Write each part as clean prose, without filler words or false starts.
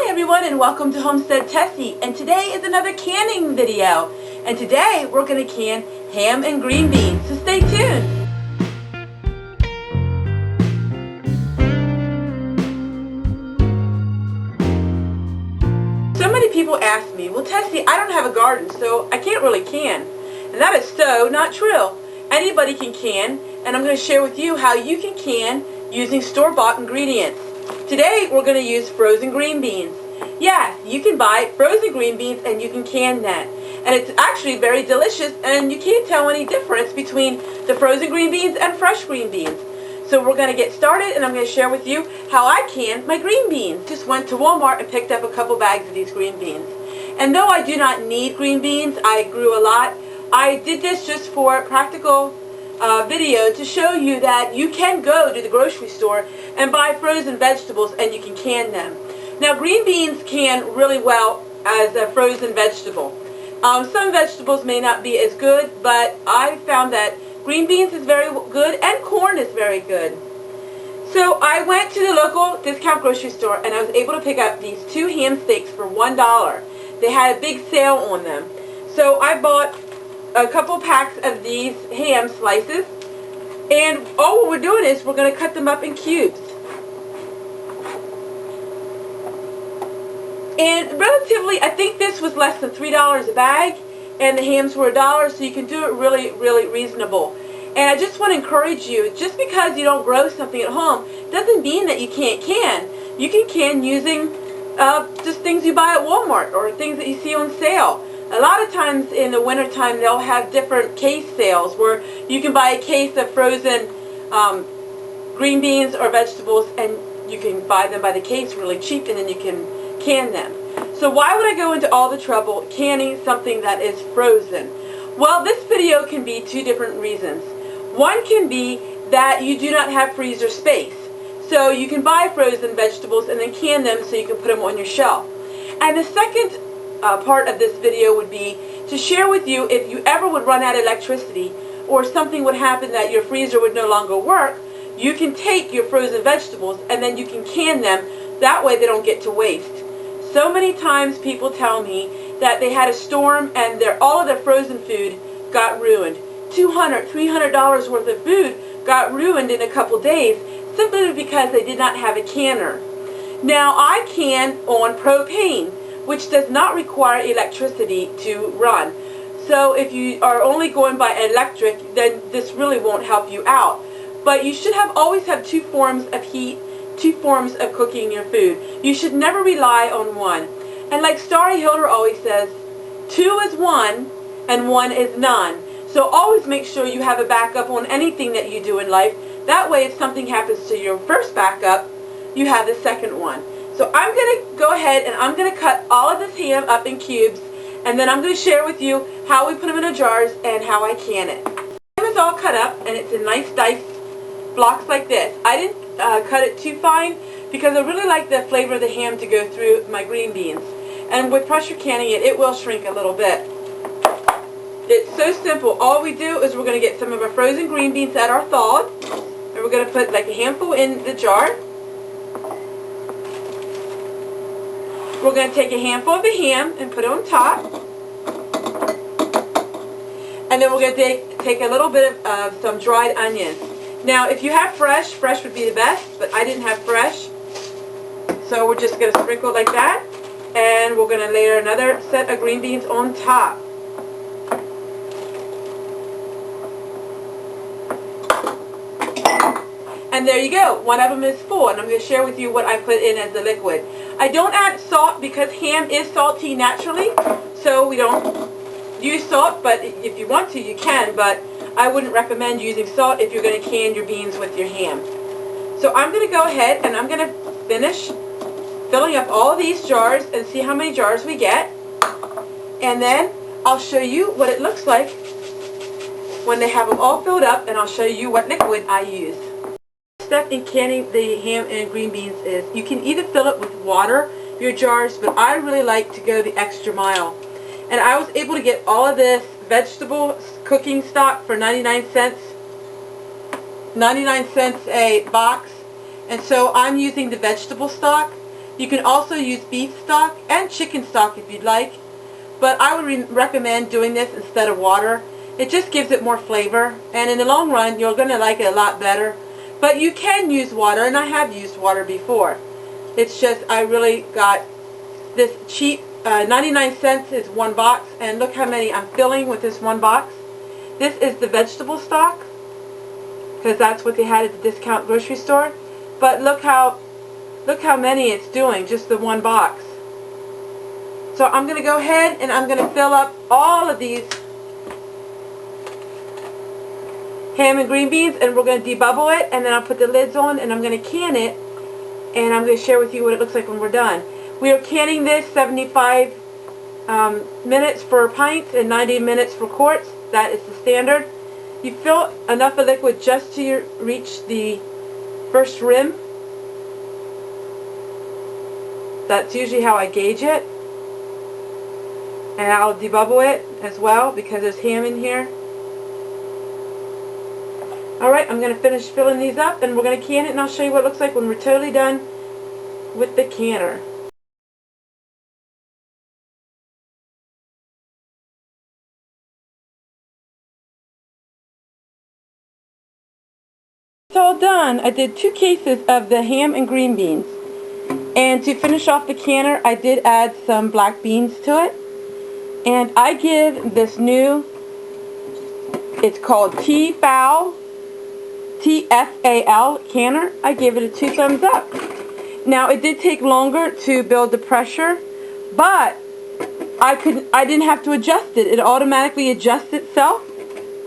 Hi everyone and welcome to Homestead Tessie, and today is another canning video, and today we're going to can ham and green beans, so stay tuned. So many people ask me, well Tessie, I don't have a garden so I can't really can, and that is so not true. Anybody can can, and I'm going to share with you how you can can using store-bought ingredients. Today we're going to use frozen green beans. Yeah, you can buy frozen green beans and you can can that. And it's actually very delicious, and you can't tell any difference between the frozen green beans and fresh green beans. So we're going to get started, and I'm going to share with you how I can my green beans. Just went to Walmart and picked up a couple bags of these green beans. And though I do not need green beans, I grew a lot. I did this just for practical video to show you that you can go to the grocery store and buy frozen vegetables and you can can them. Now green beans can really well as a frozen vegetable. Some vegetables may not be as good, but I found that green beans is very good and corn is very good. So I went to the local discount grocery store and I was able to pick up these 2 ham steaks for $1. They had a big sale on them. So I bought a couple packs of these ham slices, and all we're doing is we're going to cut them up in cubes. And relatively, I think this was less than $3 a bag, and the hams were $1, so you can do it really, really reasonable. And I just want to encourage you, just because you don't grow something at home doesn't mean that you can't can. You can can using just things you buy at Walmart or things that you see on sale. A lot of times in the wintertime they'll have different case sales where you can buy a case of frozen green beans or vegetables, and you can buy them by the case really cheap, and then you can them. So why would I go into all the trouble canning something that is frozen? Well, this video can be 2 different reasons. One can be that you do not have freezer space. So you can buy frozen vegetables and then can them so you can put them on your shelf. And the second part of this video would be to share with you if you ever would run out of electricity or something would happen that your freezer would no longer work, you can take your frozen vegetables and then you can can them. That way they don't get to waste. So many times people tell me that they had a storm and all of their frozen food got ruined. $200, $300 worth of food got ruined in a couple days simply because they did not have a canner. Now I can on propane, which does not require electricity to run. So if you are only going by electric, then this really won't help you out. But you should always have 2 forms of heat, 2 forms of cooking your food. You should never rely on one. And like Starry Hilder always says, 2 is 1 and 1 is none. So always make sure you have a backup on anything that you do in life. That way if something happens to your first backup, you have the second one. So I'm going to go ahead and I'm going to cut all of this ham up in cubes, and then I'm going to share with you how we put them in the jars and how I can it. The ham is all cut up and it's in nice diced blocks like this. I didn't cut it too fine because I really like the flavor of the ham to go through my green beans. And with pressure canning it will shrink a little bit. It's so simple. All we do is we're going to get some of our frozen green beans that are thawed, and we're going to put like a handful in the jar. We're going to take a handful of the ham and put it on top. And then we're going to take a little bit of some dried onions. Now if you have fresh would be the best, but I didn't have fresh. So we're just going to sprinkle like that. And we're going to layer another set of green beans on top. And there you go. One of them is full, and I'm going to share with you what I put in as the liquid. I don't add salt because ham is salty naturally, so we don't use salt, but if you want to, you can, but I wouldn't recommend using salt if you're going to can your beans with your ham. So I'm going to go ahead and I'm going to finish filling up all of these jars and see how many jars we get. And then I'll show you what it looks like when they have them all filled up, and I'll show you what liquid I use. Step in canning the ham and green beans is you can either fill it with water, your jars, but I really like to go the extra mile. And I was able to get all of this vegetable cooking stock for 99 cents. 99 cents a box. And so I'm using the vegetable stock. You can also use beef stock and chicken stock if you'd like, but I would recommend doing this instead of water. It just gives it more flavor, and in the long run you're going to like it a lot better. But you can use water, and I have used water before. It's just I really got this cheap, 99 cents is one box, and look how many I'm filling with this one box. This is the vegetable stock, because that's what they had at the discount grocery store. But look how many it's doing, just the one box. So I'm going to go ahead and I'm going to fill up all of these ham and green beans, and we're going to debubble it, and then I'll put the lids on, and I'm going to can it, and I'm going to share with you what it looks like when we're done. We are canning this 75 minutes for pints and 90 minutes for quarts. That is the standard. You fill enough of liquid just to reach the first rim. That's usually how I gauge it. And I'll debubble it as well because there's ham in here. Alright, I'm going to finish filling these up, and we're going to can it, and I'll show you what it looks like when we're totally done with the canner. It's all done. I did 2 cases of the ham and green beans. And to finish off the canner, I did add some black beans to it. And I give this new, it's called Tfal canner. I gave it a 2 thumbs up. Now it did take longer to build the pressure, but I didn't have to adjust it. It automatically adjusts itself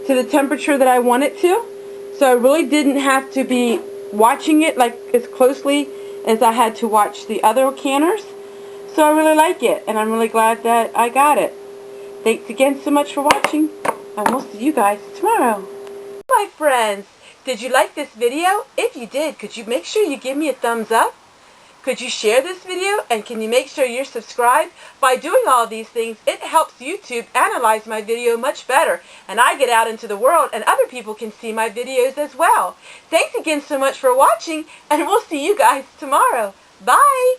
to the temperature that I want it to. So I really didn't have to be watching it like as closely as I had to watch the other canners. So I really like it, and I'm really glad that I got it. Thanks again so much for watching, and we'll see you guys tomorrow. My friends, did you like this video? If you did, could you make sure you give me a thumbs up? Could you share this video, and can you make sure you're subscribed? By doing all these things, it helps YouTube analyze my video much better, and I get out into the world and other people can see my videos as well. Thanks again so much for watching, and we'll see you guys tomorrow. Bye!